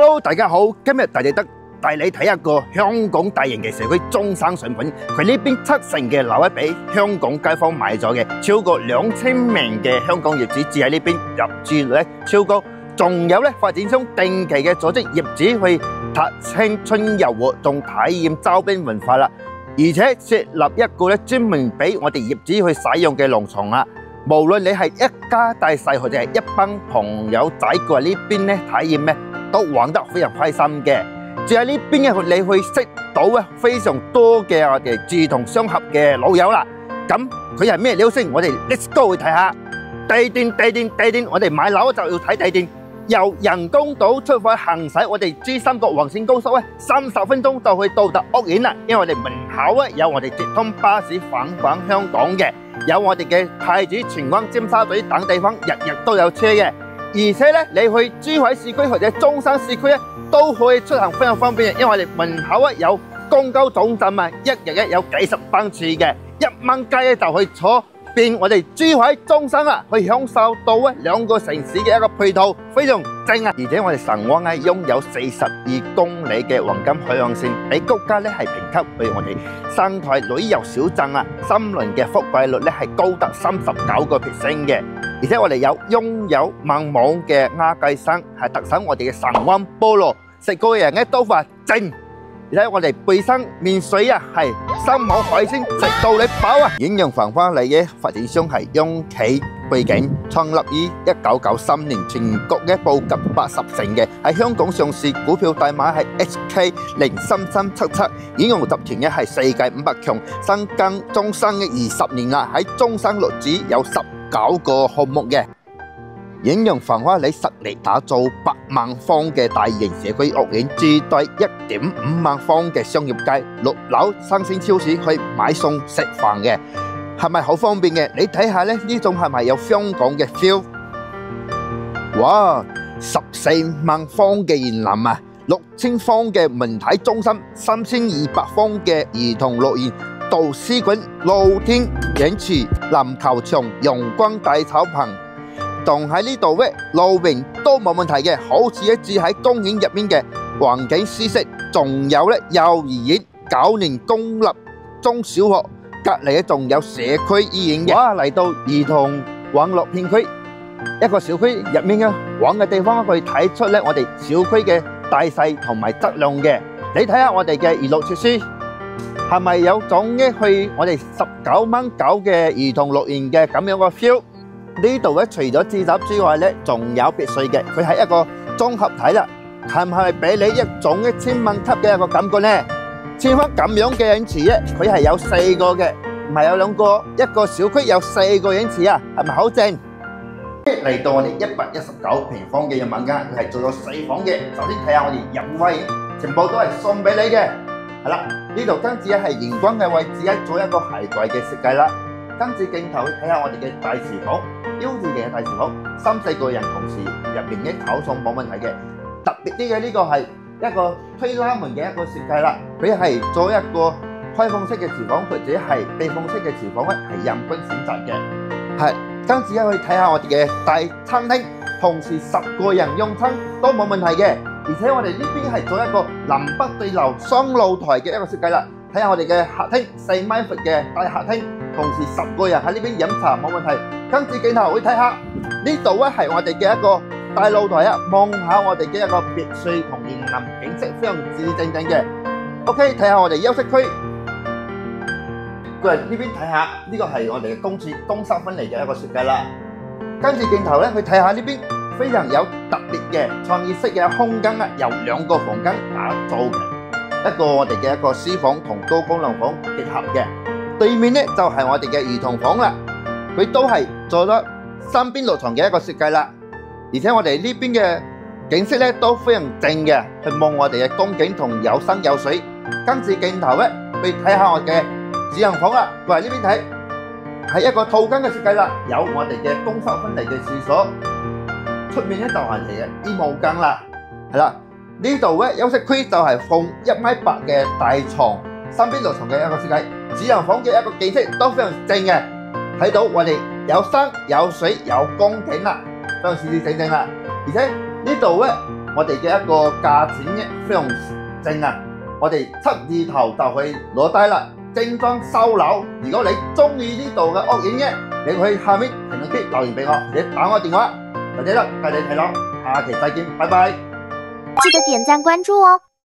Hello， 大家好，今日大地德帶你睇一個香港大型嘅社區中山上盤，佢呢邊7成嘅樓俾香港街坊買咗嘅，超過2000名嘅香港業主住喺呢邊，入住率咧超高，仲有咧發展商定期嘅組織業主去踏青春遊活動體驗周邊文化啦，而且設立一個咧專門俾我哋業主去使用嘅農場啊。無論你係一家大細或者係一班朋友仔過嚟呢邊咧體驗咧，都玩得非常開心嘅。住喺呢邊嘅你去識到非常多嘅我哋志同相合嘅老友啦。咁佢係咩料先？我哋 let's go 去睇下。地段，我哋買樓就要睇地段。由人工島出發行駛我哋珠三角橫線高速30分鐘就去到達屋苑啦。因為我哋門口有我哋直通巴士返香港嘅。有我哋嘅太子、荃灣、尖沙咀等地方，日日都有車嘅。而且咧，你去珠海市區或者中山市區咧，都可以出行非常方便嘅。因為我哋門口有公交總站啊，一日有幾十班次嘅，1蚊雞咧就可以坐遍我哋珠海、中山啊，去享受到兩個城市嘅一個配套，非常正啊！而且我哋神灣擁有42公里嘅黃金海岸線，俾國家咧係評級為我哋生態旅遊小鎮啊，森林嘅覆蓋率咧係高達39%嘅，而且我哋擁有萬網嘅鴉髻山，係特產我哋嘅神灣菠蘿，食過嘅人咧都話正。而且我哋背山面水啊，係生猛海鮮食到你飽啊！遠洋繁華里嘅發展商係央企背景，創立於1993年，全國嘅布局80城嘅，喺香港上市，股票代碼係 HK03377。遠洋集團係世界500強，深耕中山嘅20年啦，喺中山落主有19個項目嘅。遠洋繁華里實力打造8萬方嘅大型社區屋苑，住對1.5萬方嘅商業街，6樓生鮮超市去買餸食飯嘅，係咪好方便嘅？你睇下咧，呢種係咪有香港嘅 feel？ 哇！14萬方嘅園林啊，6000方嘅文體中心，3200方嘅兒童樂園、圖書館、露天影池、籃球場、陽光大草棚。仲喺呢度咧，露營都冇問題嘅，好似住喺公園入面嘅，環境舒適。仲有咧幼兒園，9年公立中小學，隔籬咧仲有社區醫院嘅。哇！嚟到兒童玩樂片區，一個小區入面嘅玩嘅地方，可以睇出咧我哋小區嘅大細同埋質量嘅。你睇下我哋嘅娛樂設施，係咪有種咧去我哋19蚊9嘅兒童樂園嘅咁樣嘅 feel？呢度咧除咗住宅之外咧，仲有別墅嘅，佢係一個綜合體啦，係唔係俾你一種千萬級嘅一個感覺咧？似翻咁樣嘅影池咧，佢係有4個嘅，唔係有2個，一個小區有4個影池啊，係咪好正？嚟到我哋119平方嘅人民間，佢係做咗4房嘅。首先睇下我哋入位，全部都係送俾你嘅，係啦。呢度跟住係玄關嘅位置，做一個鞋櫃嘅設計啦。跟住鏡頭去睇下我哋嘅大廚房，標誌嘅大廚房，3、4個人同時入邊嘅炒餸冇問題嘅。特別啲嘅呢個係一個推拉門嘅一個設計啦，佢係做一個開放式嘅廚房或者係閉放式嘅廚房咧，係任君選擇嘅。係跟住去睇下我哋嘅大餐廳，同時10個人用餐都冇問題嘅。而且我哋呢邊係做一個南北對流雙露台嘅一個設計啦。睇下我哋嘅客廳4米闊嘅大客廳。同時10個人喺呢邊飲茶冇問題，跟住鏡頭會睇下呢度咧係我哋嘅一個大露台啊，望下我哋嘅一個別墅同園林景色非常之正正嘅。OK， 睇下我哋休息區，過嚟呢邊睇下呢個係我哋嘅公廁東西分離嘅一個設計啦。跟住鏡頭咧去睇下呢邊非常有特別嘅創意式嘅空間啊，由2個房間打造嘅一個我哋嘅一個私房同多功能房結合嘅。對面咧就係我哋嘅兒童房啦，佢都係做咗3邊落床嘅一個設計啦，而且我哋呢邊嘅景色咧都非常正嘅，去望我哋嘅公景同有山有水。跟住鏡頭咧去睇下我嘅主人房啦，過嚟呢邊睇係一個套間嘅設計啦，有我哋嘅公室分離嘅廁所，出面咧就係你嘅衣帽間啦，係啦，呢度咧休息區就係放1.8米嘅大床，3邊落床嘅一個設計。主人房嘅一個景色都非常正嘅，睇到我哋有山有水有光景啦，非常四四正正啦。而且呢度咧，我哋嘅一個價錢嘅詳證啊，我哋7字頭就可以攞低啦，精裝收樓。如果你中意呢度嘅屋苑嘅，你可以下面評論區留言俾我，或者打我電話，或者啦，帶你睇樓。下期再見，拜拜。記得點讚關注哦。